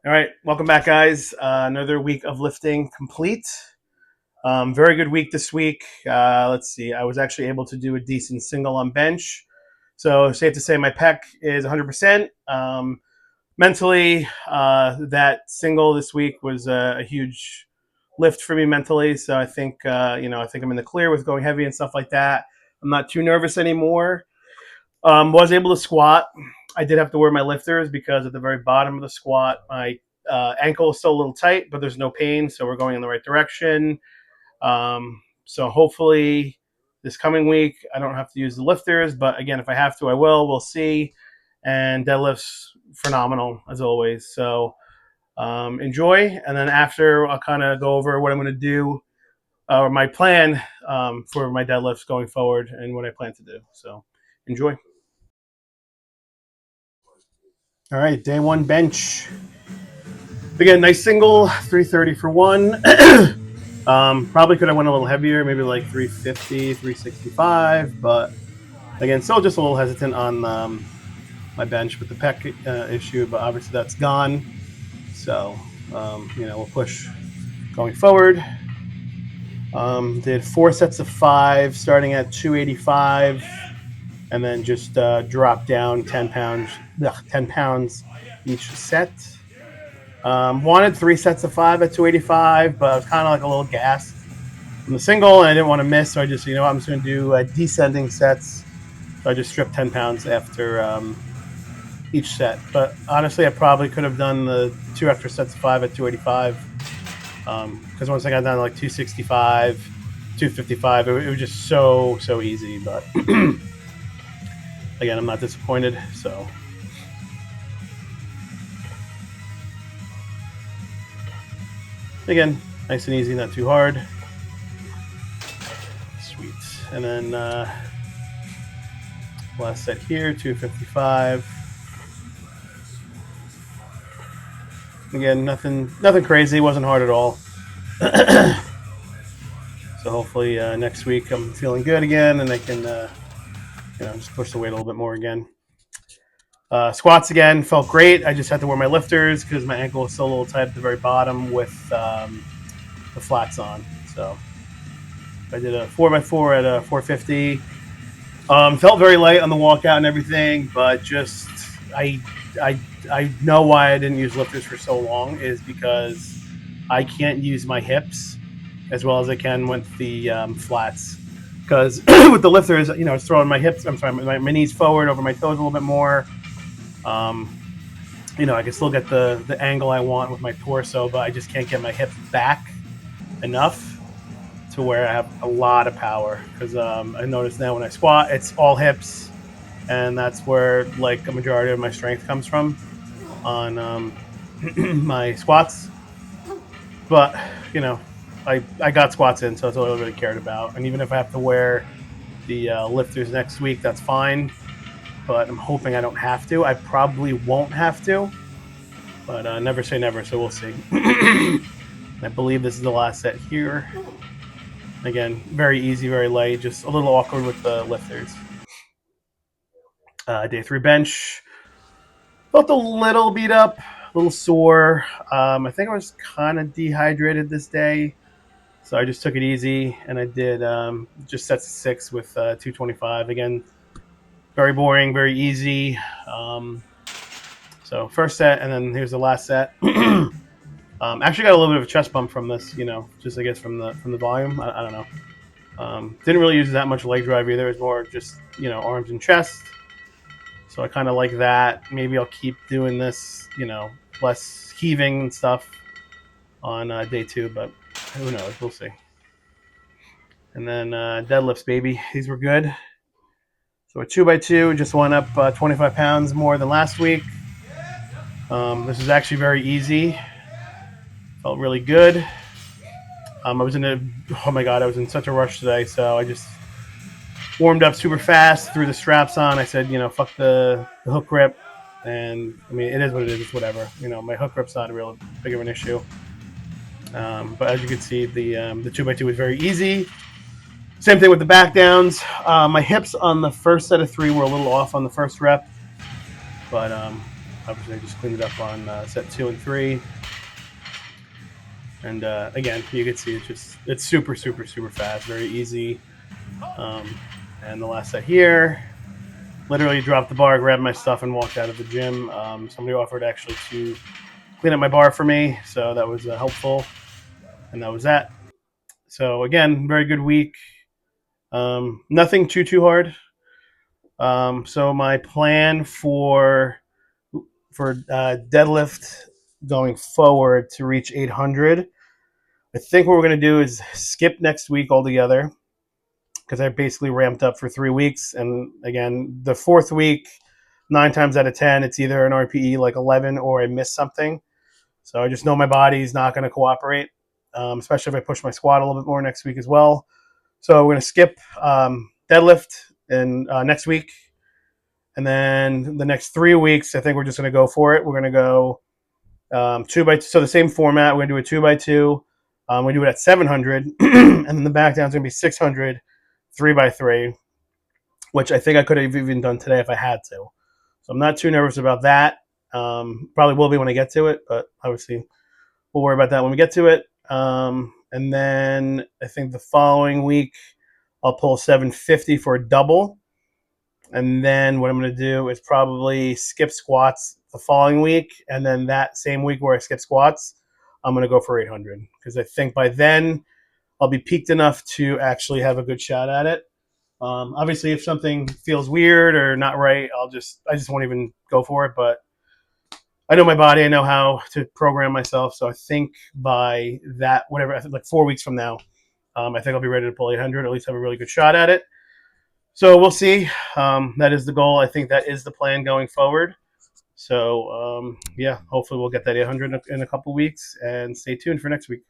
All right, welcome back, guys. Another week of lifting complete. Very good week this week. Let's see. I was actually able to do a decent single on bench. So safe to say my pec is 100%. Mentally, that single this week was a huge lift for me mentally. So I think, I think I'm in the clear with going heavy and stuff like that. I'm not too nervous anymore. Was able to squat. I did have to wear my lifters because at the very bottom of the squat, my ankle is still a little tight, but there's no pain, so we're going in the right direction. So hopefully this coming week, I don't have to use the lifters, but again, if I have to, I will. We'll see. And deadlifts, phenomenal as always. So enjoy, and then after, I'll kind of go over what I'm going to do or my plan for my deadlifts going forward and what I plan to do. So enjoy. All right, day one bench. Again, nice single, 330 for one. Probably could have went a little heavier, maybe like 350, 365, but again, still just a little hesitant on my bench with the pec issue, but obviously that's gone. So, we'll push going forward. Did 4 sets of 5, starting at 285, and then just drop down 10 pounds each set. Wanted 3 sets of 5 at 285, but I was kind of like a little gassed from the single, and I didn't want to miss, so I just, I'm just going to do descending sets. So I just stripped 10 pounds after each set. But honestly, I probably could have done the 2 extra sets of 5 at 285, because once I got down to like 265, 255, it was just so easy. But again, I'm not disappointed, so. Again, nice and easy, not too hard. Sweet. And then last set here, 255. Again, nothing crazy. Wasn't hard at all. So hopefully next week I'm feeling good again, and I can just push the weight a little bit more again. Squats again felt great. I just had to wear my lifters because my ankle was still a little tight at the very bottom with the flats on. So I did a 4x4 at 450. Felt very light on the walkout and everything, but just I know why I didn't use lifters for so long is because I can't use my hips as well as I can with the flats. Because with the lifters, it's throwing my hips. I'm sorry, my knees forward over my toes a little bit more. I can still get the angle I want with my torso, but I just can't get my hips back enough to where I have a lot of power. Because I notice now when I squat, it's all hips, and that's where like a majority of my strength comes from on my squats. But I got squats in, so that's all I really cared about. And even if I have to wear the lifters next week, that's fine. But I'm hoping I don't have to. I probably won't have to, but never say never, so we'll see. I believe this is the last set here. Again, very easy, very light, just a little awkward with the lifters. Day 3 bench. Felt a little beat up, a little sore. I think I was kind of dehydrated this day, so I just took it easy, and I did just sets of 6 with 225. Again, very boring, very easy. So first set, and then here's the last set. Actually got a little bit of a chest bump from this, just I guess from the volume. I don't know. Didn't really use that much leg drive either. It was more just arms and chest. So I kind of like that. Maybe I'll keep doing this, less heaving and stuff on day 2, but who knows? We'll see. And then deadlifts, baby. These were good. So a 2x2 just went up 25 pounds more than last week. This is actually very easy. Felt really good. I was in such a rush today, so I just warmed up super fast, threw the straps on. I said, fuck the hook grip, and I mean, it is what it is. It's whatever. My hook grip's not a real big of an issue. But as you can see, the 2x2 was very easy. Same thing with the back downs. My hips on the first set of 3 were a little off on the first rep, but Obviously, I just cleaned it up on set 2 and 3. And again, you can see it's super, super, super fast, very easy. And the last set here, literally dropped the bar, grabbed my stuff, and walked out of the gym. Somebody offered actually to clean up my bar for me, so that was helpful. And that was that. So again, very good week. Nothing too hard. So my plan for deadlift going forward to reach 800, I think what we're going to do is skip next week altogether because I basically ramped up for 3 weeks. And again, the fourth week, 9 times out of 10, it's either an RPE like 11 or I miss something. So I just know my body's not going to cooperate, especially if I push my squat a little bit more next week as well. So we're going to skip deadlift and next week. And then the next 3 weeks, I think we're just going to go for it. We're going to go 2x2. So the same format. We're going to do a 2x2. We do it at 700. And then the back down is going to be 600, 3x3, which I think I could have even done today if I had to. So I'm not too nervous about that. Probably will be when I get to it, but obviously we'll worry about that when we get to it. And then I think the following week I'll pull 750 for a double. And then what I'm going to do is probably skip squats the following week. And then that same week where I skip squats, I'm going to go for 800 because I think by then I'll be peaked enough to actually have a good shot at it. Obviously, if something feels weird or not right, I just won't even go for it. But I know my body. I know how to program myself. So I think by that, whatever, I think like 4 weeks from now, I think I'll be ready to pull 800, or at least have a really good shot at it. So we'll see. That is the goal. I think that is the plan going forward. So yeah, hopefully we'll get that 800 in a couple weeks, and stay tuned for next week.